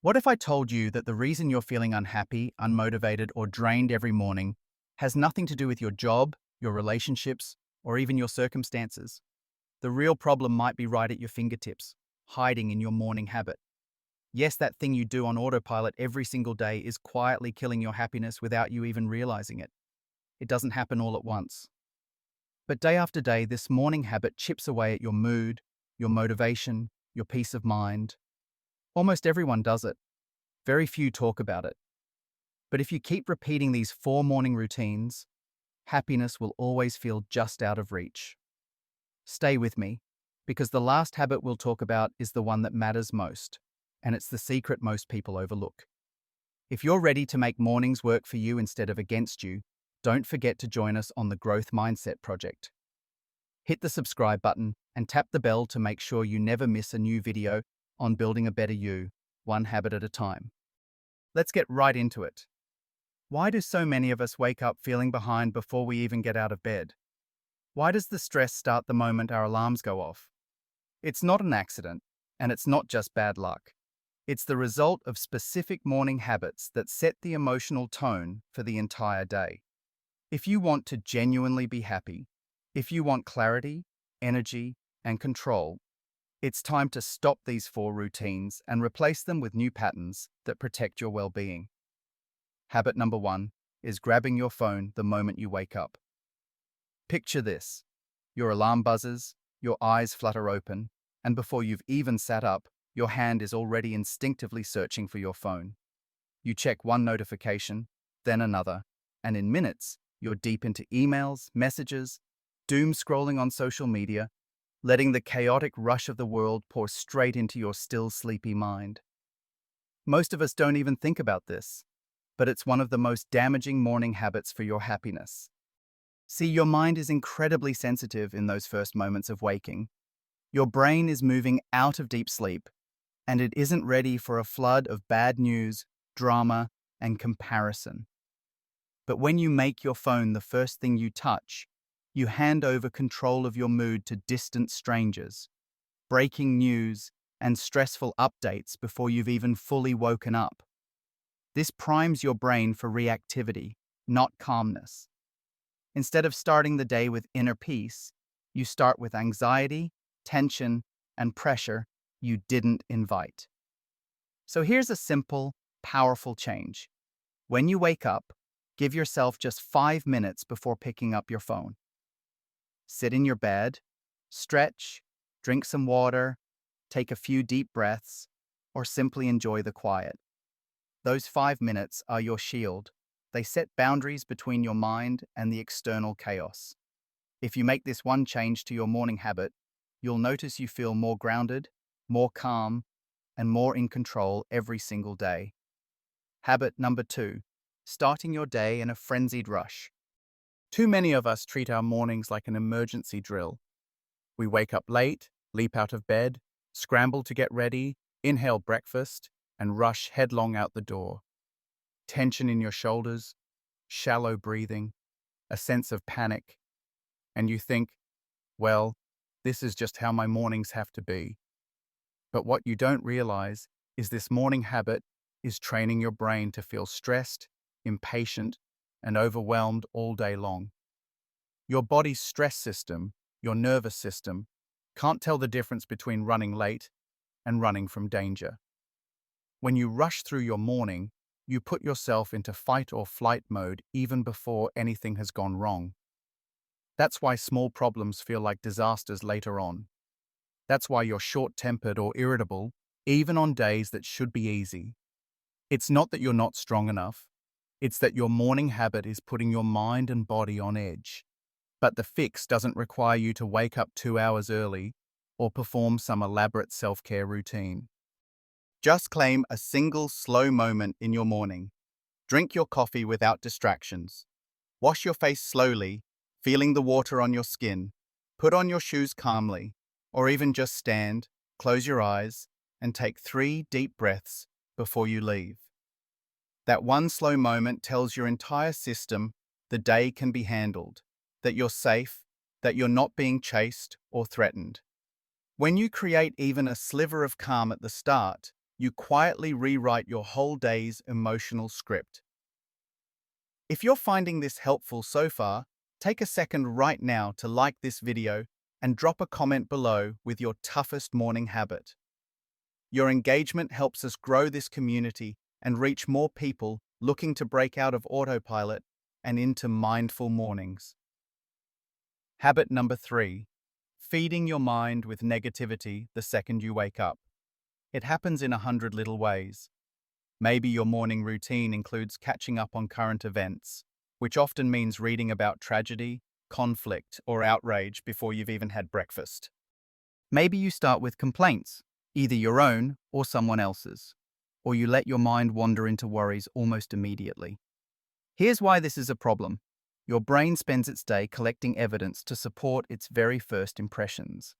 What if I told you that the reason you're feeling unhappy, unmotivated, or drained every morning has nothing to do with your job, your relationships, or even your circumstances? The real problem might be right at your fingertips, hiding in your morning habit. Yes, that thing you do on autopilot every single day is quietly killing your happiness without you even realizing it. It doesn't happen all at once. But day after day, this morning habit chips away at your mood, your motivation, your peace of mind. Almost everyone does it. Very few talk about it. But if you keep repeating these 4 morning routines, happiness will always feel just out of reach. Stay with me, because the last habit we'll talk about is the one that matters most, and it's the secret most people overlook. If you're ready to make mornings work for you instead of against you, don't forget to join us on the Growth Mindset Project. Hit the subscribe button and tap the bell to make sure you never miss a new video on building a better you, one habit at a time. Let's get right into it. Why do so many of us wake up feeling behind before we even get out of bed? Why does the stress start the moment our alarms go off? It's not an accident, and it's not just bad luck. It's the result of specific morning habits that set the emotional tone for the entire day. If you want to genuinely be happy, if you want clarity, energy, and control, it's time to stop these 4 routines and replace them with new patterns that protect your well-being. Habit number 1 is grabbing your phone the moment you wake up. Picture this. Your alarm buzzes, your eyes flutter open, and before you've even sat up, your hand is already instinctively searching for your phone. You check one notification, then another, and in minutes, you're deep into emails, messages, doom scrolling on social media, letting the chaotic rush of the world pour straight into your still sleepy mind. Most of us don't even think about this, but it's one of the most damaging morning habits for your happiness. See, your mind is incredibly sensitive in those first moments of waking. Your brain is moving out of deep sleep, and it isn't ready for a flood of bad news, drama, and comparison. But when you make your phone the first thing you touch, you hand over control of your mood to distant strangers, breaking news, and stressful updates before you've even fully woken up. This primes your brain for reactivity, not calmness. Instead of starting the day with inner peace, you start with anxiety, tension, and pressure you didn't invite. So here's a simple, powerful change. When you wake up, give yourself just 5 minutes before picking up your phone. Sit in your bed, stretch, drink some water, take a few deep breaths, or simply enjoy the quiet. Those 5 minutes are your shield. They set boundaries between your mind and the external chaos. If you make this one change to your morning habit, you'll notice you feel more grounded, more calm, and more in control every single day. Habit number 2, starting your day in a frenzied rush. Too many of us treat our mornings like an emergency drill. We wake up late, leap out of bed, scramble to get ready, inhale breakfast, and rush headlong out the door. Tension in your shoulders, shallow breathing, a sense of panic, and you think, well, this is just how my mornings have to be. But what you don't realize is this morning habit is training your brain to feel stressed, impatient, and overwhelmed all day long. Your body's stress system, your nervous system, can't tell the difference between running late and running from danger. When you rush through your morning, you put yourself into fight or flight mode even before anything has gone wrong. That's why small problems feel like disasters later on. That's why you're short-tempered or irritable, even on days that should be easy. It's not that you're not strong enough. It's that your morning habit is putting your mind and body on edge. But the fix doesn't require you to wake up 2 hours early or perform some elaborate self-care routine. Just claim a single slow moment in your morning. Drink your coffee without distractions. Wash your face slowly, feeling the water on your skin. Put on your shoes calmly, or even just stand, close your eyes, and take 3 deep breaths before you leave. That one slow moment tells your entire system the day can be handled, that you're safe, that you're not being chased or threatened. When you create even a sliver of calm at the start, you quietly rewrite your whole day's emotional script. If you're finding this helpful so far, take a second right now to like this video and drop a comment below with your toughest morning habit. Your engagement helps us grow this community and reach more people looking to break out of autopilot and into mindful mornings. Habit number 3. Feeding your mind with negativity the second you wake up. It happens in 100 little ways. Maybe your morning routine includes catching up on current events, which often means reading about tragedy, conflict, or outrage before you've even had breakfast. Maybe you start with complaints, either your own or someone else's, or you let your mind wander into worries almost immediately. Here's why this is a problem. Your brain spends its day collecting evidence to support its very first impressions.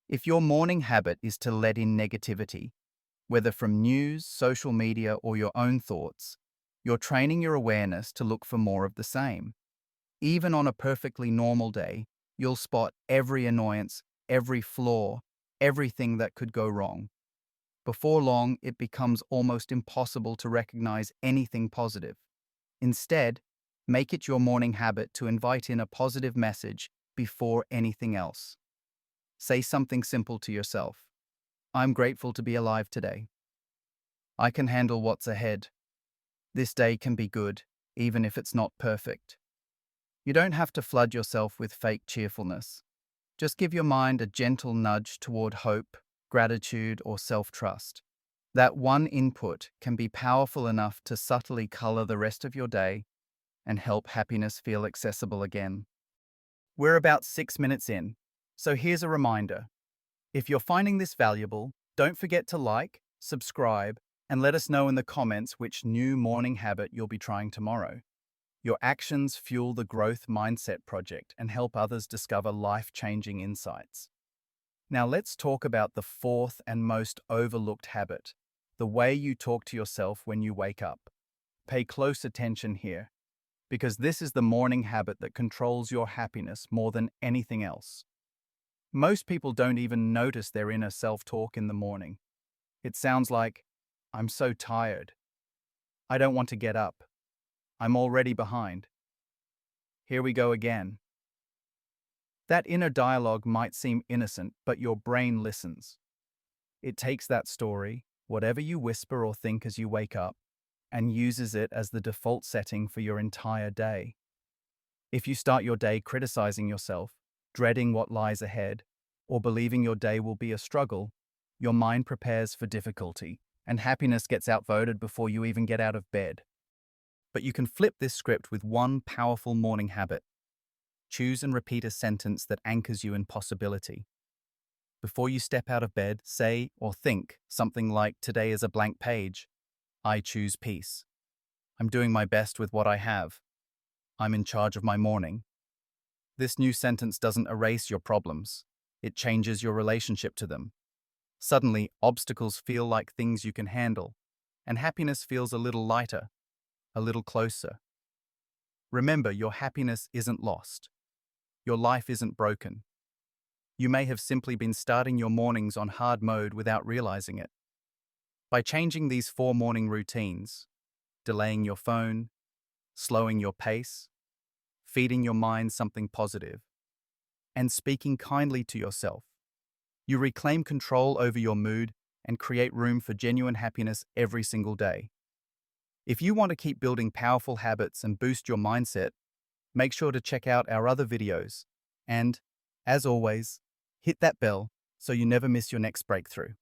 If your morning habit is to let in negativity, whether from news, social media, or your own thoughts, you're training your awareness to look for more of the same. Even on a perfectly normal day, you'll spot every annoyance, every flaw, everything that could go wrong. Before long, it becomes almost impossible to recognize anything positive. Instead, make it your morning habit to invite in a positive message before anything else. Say something simple to yourself. I'm grateful to be alive today. I can handle what's ahead. This day can be good, even if it's not perfect. You don't have to flood yourself with fake cheerfulness. Just give your mind a gentle nudge toward hope, gratitude, or self-trust. That one input can be powerful enough to subtly color the rest of your day and help happiness feel accessible again. We're about 6 minutes in, so here's a reminder. If you're finding this valuable, don't forget to like, subscribe, and let us know in the comments which new morning habit you'll be trying tomorrow. Your actions fuel the Growth Mindset Project and help others discover life-changing insights. Now let's talk about the fourth and most overlooked habit, the way you talk to yourself when you wake up. Pay close attention here, because this is the morning habit that controls your happiness more than anything else. Most people don't even notice their inner self-talk in the morning. It sounds like, I'm so tired. I don't want to get up. I'm already behind. Here we go again. That inner dialogue might seem innocent, but your brain listens. It takes that story, whatever you whisper or think as you wake up, and uses it as the default setting for your entire day. If you start your day criticizing yourself, dreading what lies ahead, or believing your day will be a struggle, your mind prepares for difficulty, and happiness gets outvoted before you even get out of bed. But you can flip this script with one powerful morning habit. Choose and repeat a sentence that anchors you in possibility. Before you step out of bed, say or think something like, today is a blank page. I choose peace. I'm doing my best with what I have. I'm in charge of my morning. This new sentence doesn't erase your problems. It changes your relationship to them. Suddenly, obstacles feel like things you can handle, and happiness feels a little lighter, a little closer. Remember, your happiness isn't lost. Your life isn't broken. You may have simply been starting your mornings on hard mode without realizing it. By changing these 4 morning routines, delaying your phone, slowing your pace, feeding your mind something positive, and speaking kindly to yourself, you reclaim control over your mood and create room for genuine happiness every single day. If you want to keep building powerful habits and boost your mindset, make sure to check out our other videos. And, as always, hit that bell so you never miss your next breakthrough.